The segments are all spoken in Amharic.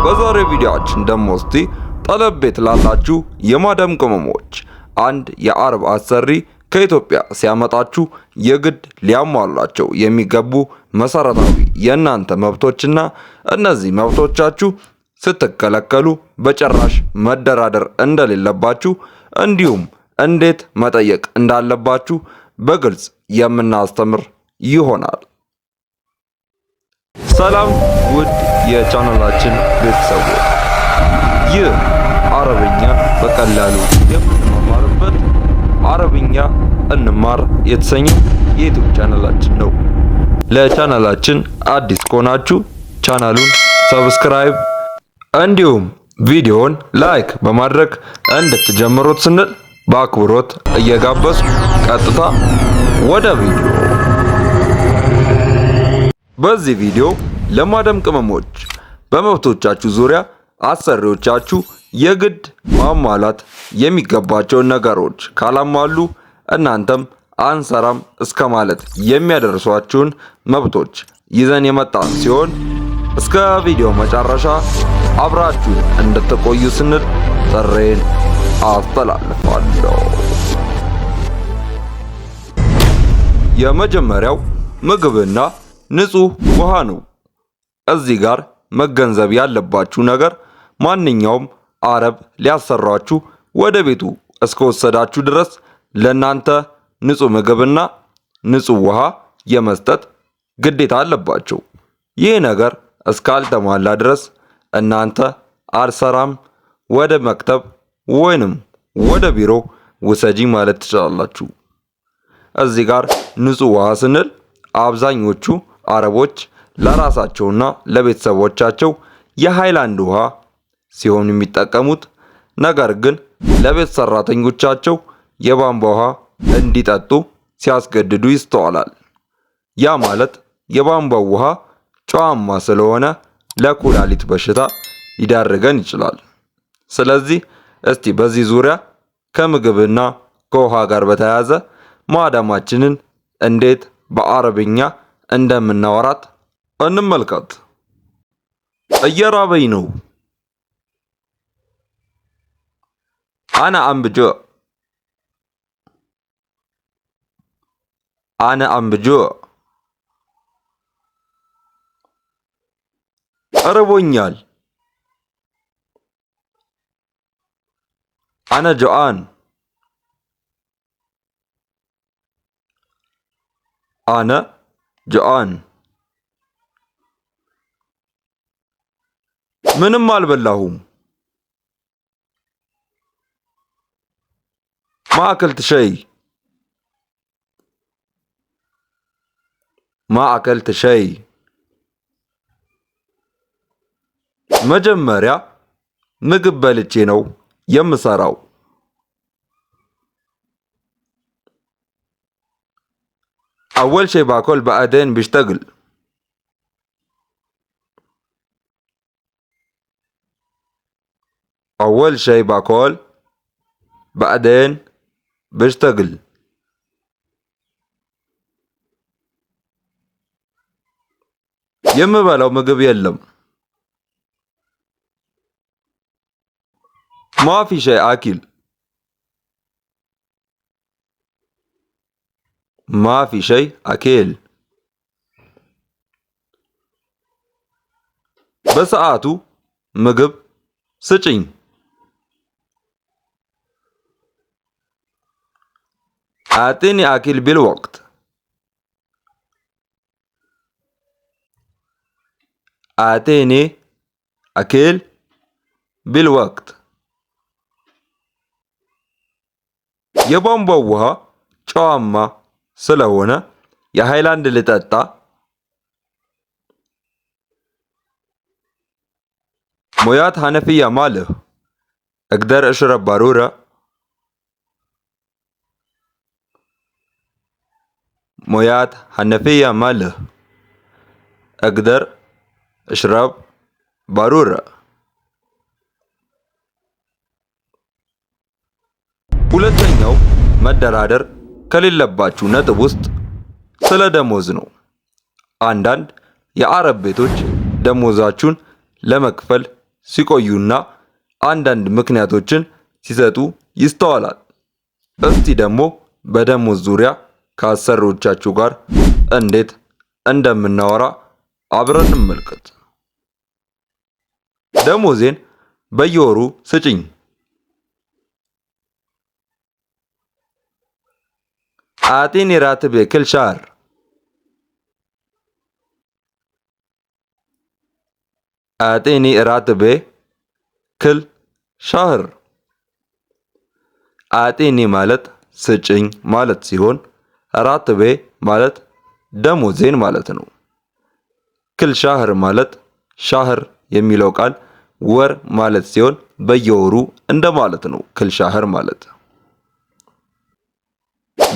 በዛሬው ቪዲዮአችን ደግሞ እስቲ ጠለብ ቤት ላላችሁ የማዳም ቅመሞች አንድ የአረብ አሰሪ ከኢትዮጵያ ሲያመጣችሁ የግድ ሊያሟላቸው የሚገቡ መሰረታዊ የእናንተ መብቶችና እነዚህ መብቶቻችሁ ስትከለከሉ በጭራሽ መደራደር እንደሌለባችሁ እንዲሁም እንዴት መጠየቅ እንዳለባችሁ በግልጽ የምናስተምር ይሆናል። ሰላም ውድ የቻናላችን ቤተሰቦች፣ ይህ አረብኛ በቀላሉ የምንማማርበት አረብኛ እንማር የተሰኘው የዩቲዩብ ቻናላችን ነው። ለቻናላችን አዲስ ከሆናችሁ ቻናሉን ሰብስክራይብ እንዲሁም ቪዲዮውን ላይክ በማድረግ እንድትጀምሩት ስንል በአክብሮት እየጋበዝኩ ቀጥታ ወደ ቪዲዮ። በዚህ ቪዲዮ ለማዳም ቅመሞች በመብቶቻችሁ ዙሪያ አሰሪዎቻችሁ የግድ ማሟላት የሚገባቸውን ነገሮች ካላሟሉ እናንተም አንሰራም እስከ ማለት የሚያደርሷችሁን መብቶች ይዘን የመጣን ሲሆን እስከ ቪዲዮ መጨረሻ አብራችሁ እንድትቆዩ ስንል ጥሬን አስተላልፋለሁ። የመጀመሪያው ምግብና ንጹህ ውሃ ነው። እዚህ ጋር መገንዘብ ያለባችሁ ነገር ማንኛውም አረብ ሊያሰራችሁ ወደ ቤቱ እስከወሰዳችሁ ድረስ ለናንተ ንጹህ ምግብና ንጹህ ውሃ የመስጠት ግዴታ አለባቸው። ይህ ነገር እስካልተሟላ ድረስ እናንተ አልሰራም ወደ መክተብ ወይንም ወደ ቢሮ ውሰጂ ማለት ትችላላችሁ። እዚህ ጋር ንጹህ ውሃ ስንል አብዛኞቹ አረቦች ለራሳቸውና ለቤተሰቦቻቸው የሃይላንድ ውሃ ሲሆን የሚጠቀሙት፣ ነገር ግን ለቤት ሰራተኞቻቸው የቧንቧ ውሃ እንዲጠጡ ሲያስገድዱ ይስተዋላል። ያ ማለት የቧንቧው ውሃ ጨዋማ ስለሆነ ለኩላሊት በሽታ ሊዳርገን ይችላል። ስለዚህ እስቲ በዚህ ዙሪያ ከምግብና ከውሃ ጋር በተያያዘ ማዳማችንን እንዴት በአረብኛ እንደምናወራት እንመልከት። እየራበኝ ነው። አነ አምብጆ አነ አምብጆ እርቦኛል። አነ ጆአን አነ ጆአን ምንም አልበላሁም። ما أكلت شيء ما أكلت شيء መጀመሪያ ምግብ በልቼ ነው የምሰራው። أول شيء باكل بعدين بشتغل. أول شيء باكل بعدين بشتغل. የምበላው ምግብ የለም። ما في شيء آكل. ما في شيء أكل. በሰዓቱ ምግብ ስጭኝ። أعطيني أكل بالوقت. أعطيني أكل بالوقت. የቧንቧው ውሃ ጨዋማ ስለሆነ የሃይላንድ ልጠጣ? مويات حنفية ماله أقدر أشرب بارورة؟ مويات حنفية ماله أقدر أشرب بارورة؟ ሁለተኛው መደራደር ከሌለባችሁ ነጥብ ውስጥ ስለ ደሞዝ ነው። አንዳንድ የአረብ ቤቶች ደሞዛችሁን ለመክፈል ሲቆዩና አንዳንድ ምክንያቶችን ሲሰጡ ይስተዋላል። እስቲ ደግሞ በደሞዝ ዙሪያ ከአሰሪዎቻችሁ ጋር እንዴት እንደምናወራ አብረን እንመልከት። ደሞዜን በየወሩ ስጭኝ። أعطيني راتبي كل شهر. أعطيني راتبي كل شهر. أعطيني ማለት ስጭኝ ማለት ሲሆን ራትቤ ማለት ደሞዜን ማለት ነው። ክል ሻህር ማለት ሻህር የሚለው ቃል ወር ማለት ሲሆን በየወሩ እንደማለት ነው። ክል ሻህር ማለት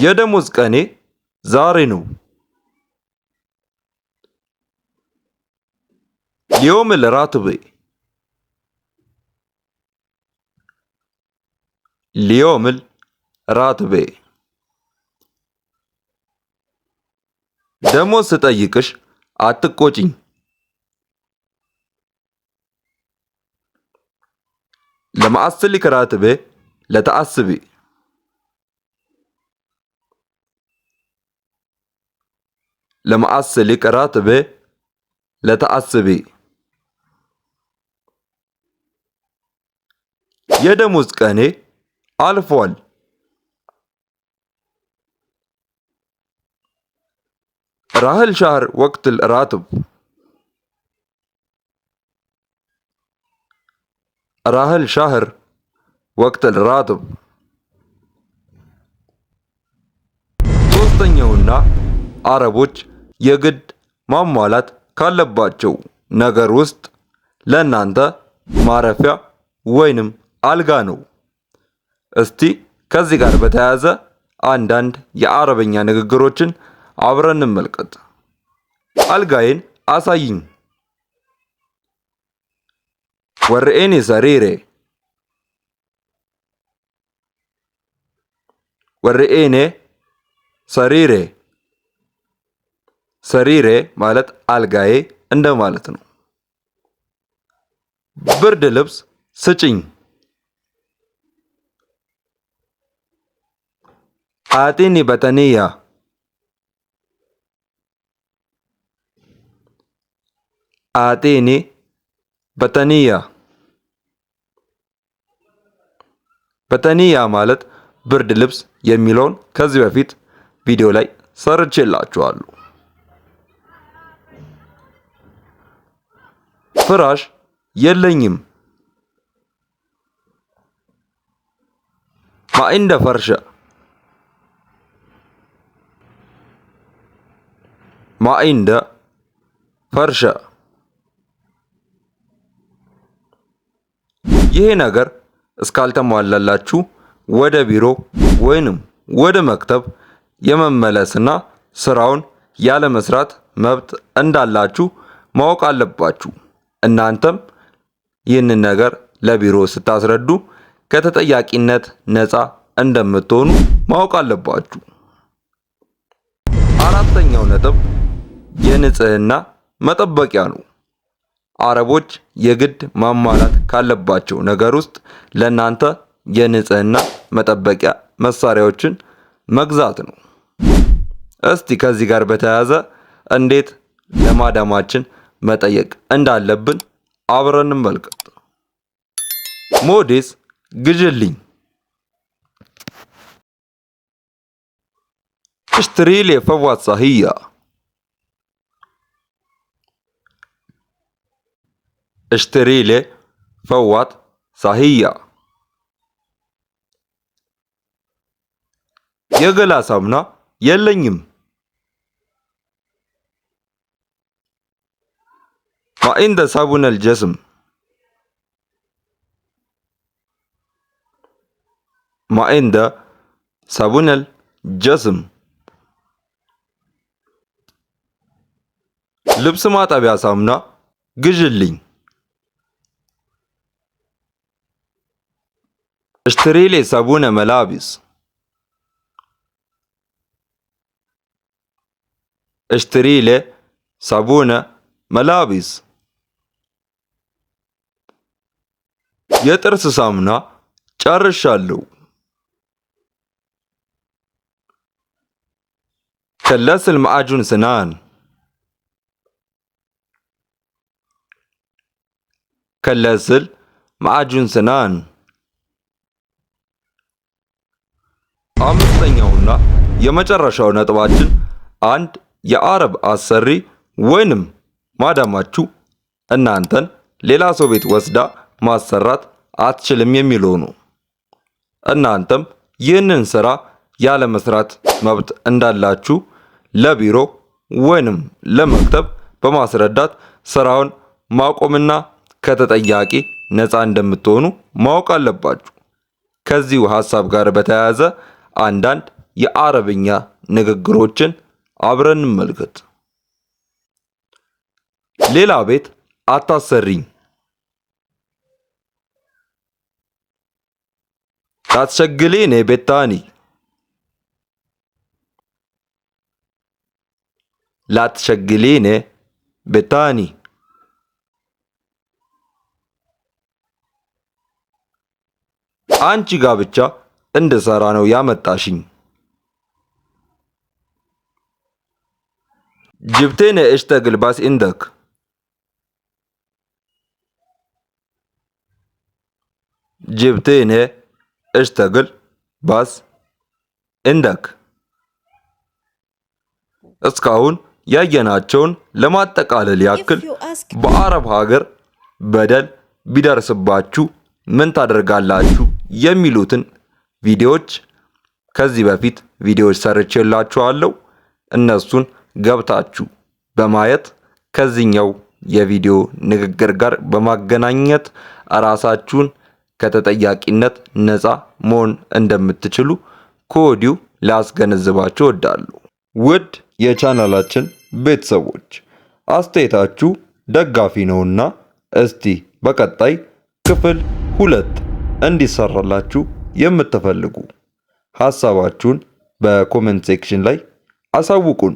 የደሞዝ ቀኔ ዛሬ ነው። اليوم الراتب. اليوم الراتب. ደሞዝ ስጠይቅሽ አትቆጪኝ። لما أصلك راتبي لا تأسبي. لما أصلك راتبي لا تأسبي. የደሞዝ ቀኔ አልፏል። راح الشهر وقت الراتب. راح الشهر وقت الراتب. ሶስተኛውና አረቦች የግድ ማሟላት ካለባቸው ነገር ውስጥ ለእናንተ ማረፊያ ወይንም አልጋ ነው። እስቲ ከዚህ ጋር በተያያዘ አንዳንድ የአረበኛ ንግግሮችን አብረን እንመልከት። አልጋዬን አሳይኝ። ወርኤኒ ሰሪሬ። ወርኤኔ ሰሪሬ። ሰሪሬ ማለት አልጋዬ እንደማለት ነው። ብርድ ልብስ ስጭኝ። አጢኒ በተንያ። አጢኒ በተንያ። በተንያ ማለት ብርድ ልብስ የሚለውን ከዚህ በፊት ቪዲዮ ላይ ሰርቼላችኋለሁ። ፍራሽ የለኝም። ማኢንደ ፈርሸ። ማኢንደ ፈርሸ። ይሄ ነገር እስካልተሟላላችሁ ወደ ቢሮ ወይንም ወደ መክተብ የመመለስና ስራውን ያለ መስራት መብት እንዳላችሁ ማወቅ አለባችሁ። እናንተም ይህንን ነገር ለቢሮ ስታስረዱ ከተጠያቂነት ነፃ እንደምትሆኑ ማወቅ አለባችሁ። አራተኛው ነጥብ የንጽህና መጠበቂያ ነው። አረቦች የግድ ማሟላት ካለባቸው ነገር ውስጥ ለእናንተ የንጽህና መጠበቂያ መሳሪያዎችን መግዛት ነው። እስቲ ከዚህ ጋር በተያያዘ እንዴት ለማዳማችን መጠየቅ እንዳለብን አብረን እንመልከት። ሞዴስ ግዥልኝ። اشتري لي فوات صحية. اشتري لي فوات صحية. የገላ ሳሙና የለኝም። ما عند صابون الجسم. ما عند صابون الجسم. ልብስ ማጠቢያ ሳሙና ግዥልኝ። اشتري لي صابون ملابس. اشتري لي صابون ملابس. የጥርስ ሳሙና ጨርሻለሁ። خلص المعجون سنان. خلص المعجون سنان. አምስተኛውና የመጨረሻው ነጥባችን አንድ የአረብ አሰሪ ወይንም ማዳማችሁ እናንተን ሌላ ሰው ቤት ወስዳ ማሰራት አትችልም የሚለው ነው። እናንተም ይህንን ስራ ያለ መስራት መብት እንዳላችሁ ለቢሮ ወይንም ለመክተብ በማስረዳት ስራውን ማቆምና ከተጠያቂ ነፃ እንደምትሆኑ ማወቅ አለባችሁ። ከዚሁ ሐሳብ ጋር በተያያዘ አንዳንድ የአረብኛ ንግግሮችን አብረን እንመልከት። ሌላ ቤት አታሰሪኝ። ታትሸግሊኔ ቤታኒ። ላትሸግሊኔ ቤታኒ። አንቺ ጋር ብቻ እንድሰራ ነው ያመጣሽኝ። جبتني اشتغل بس عندك. جبتني اشتغل بس عندك. እስካሁን ያየናቸውን ለማጠቃለል ያክል በአረብ ሀገር በደል ቢደርስባችሁ ምን ታደርጋላችሁ የሚሉትን ቪዲዮዎች ከዚህ በፊት ቪዲዮዎች ሰርቼላችኋለሁ። እነሱን ገብታችሁ በማየት ከዚህኛው የቪዲዮ ንግግር ጋር በማገናኘት ራሳችሁን ከተጠያቂነት ነፃ መሆን እንደምትችሉ ከወዲሁ ላስገነዝባችሁ እወዳለሁ። ውድ የቻናላችን ቤተሰቦች አስተያየታችሁ ደጋፊ ነውና እስቲ በቀጣይ ክፍል 2 እንዲሰራላችሁ የምትፈልጉ ሐሳባችሁን በኮሜንት ሴክሽን ላይ አሳውቁን።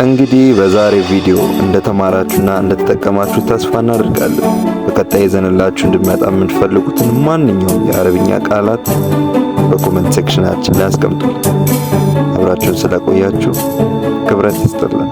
እንግዲህ በዛሬው ቪዲዮ እንደተማራችሁና እንደተጠቀማችሁ ተስፋ እናደርጋለን። በቀጣይ ይዘንላችሁ እንድመጣ የምትፈልጉትን ማንኛውም የአረብኛ ቃላት በኮሜንት ሴክሽናችን ላይ አስቀምጡልን። አብራችሁን ስለቆያችሁ ክብረት ይስጥልን።